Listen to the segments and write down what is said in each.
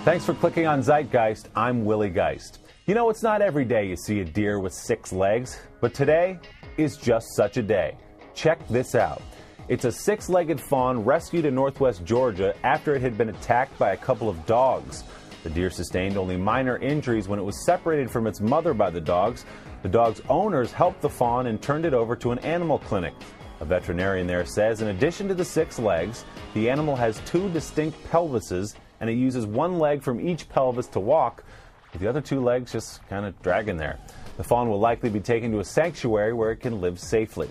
Thanks for clicking on Zeitgeist. I'm Willie Geist. You know, it's not every day you see a deer with 6 legs, but today is just such a day. Check this out. It's a 6-legged fawn rescued in northwest Georgia after it had been attacked by a couple of dogs. The deer sustained only minor injuries when it was separated from its mother by the dogs. The dog's owners helped the fawn and turned it over to an animal clinic. A veterinarian there says in addition to the 6 legs, the animal has 2 distinct pelvises, and it uses 1 leg from each pelvis to walk, with the other 2 legs just kind of dragging there. The fawn will likely be taken to a sanctuary where it can live safely.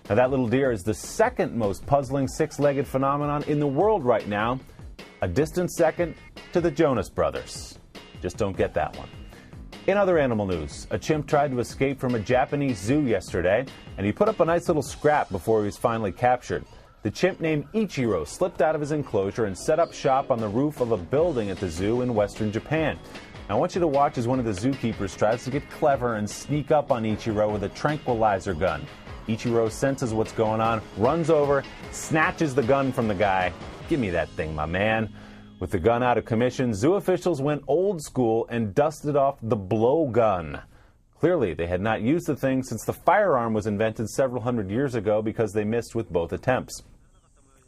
Now, that little deer is the second most puzzling 6-legged phenomenon in the world right now, a distant second to the Jonas Brothers. Just don't get that one. In other animal news, a chimp tried to escape from a Japanese zoo yesterday, and he put up a nice little scrap before he was finally captured. The chimp named Ichiro slipped out of his enclosure and set up shop on the roof of a building at the zoo in western Japan. Now, I want you to watch as one of the zookeepers tries to get clever and sneak up on Ichiro with a tranquilizer gun. Ichiro senses what's going on, runs over, snatches the gun from the guy. Give me that thing, my man. With the gun out of commission, zoo officials went old school and dusted off the blowgun. Clearly, they had not used the thing since the firearm was invented several hundred years ago because they missed with both attempts.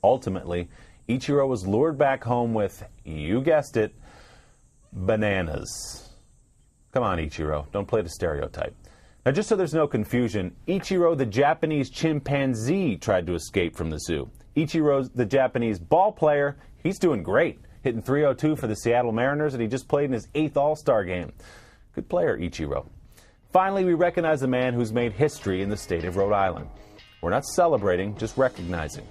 Ultimately, Ichiro was lured back home with, you guessed it, bananas. Come on, Ichiro, don't play the stereotype. Now, just so there's no confusion, Ichiro the Japanese chimpanzee tried to escape from the zoo. Ichiro the Japanese ball player, he's doing great, hitting .302 for the Seattle Mariners, and he just played in his 8th All-Star game. Good player, Ichiro. Finally, we recognize a man who's made history in the state of Rhode Island. We're not celebrating, just recognizing.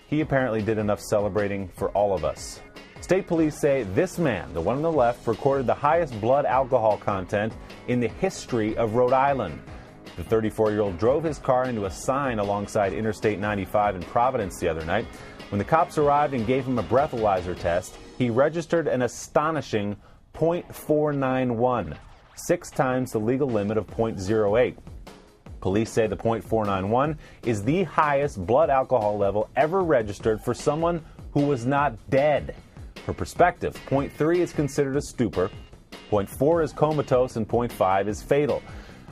He apparently did enough celebrating for all of us. State police say this man, the one on the left, recorded the highest blood alcohol content in the history of Rhode Island. The 34-year-old drove his car into a sign alongside Interstate 95 in Providence the other night. When the cops arrived and gave him a breathalyzer test, he registered an astonishing .491, 6 times the legal limit of .08. Police say the .491 is the highest blood alcohol level ever registered for someone who was not dead. For perspective, .3 is considered a stupor, .4 is comatose, and .5 is fatal.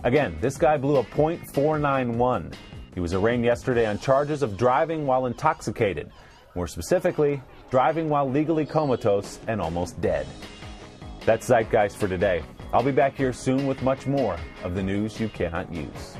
Again, this guy blew a .491. He was arraigned yesterday on charges of driving while intoxicated. More specifically, driving while legally comatose and almost dead. That's Zeitgeist for today. I'll be back here soon with much more of the news you cannot use.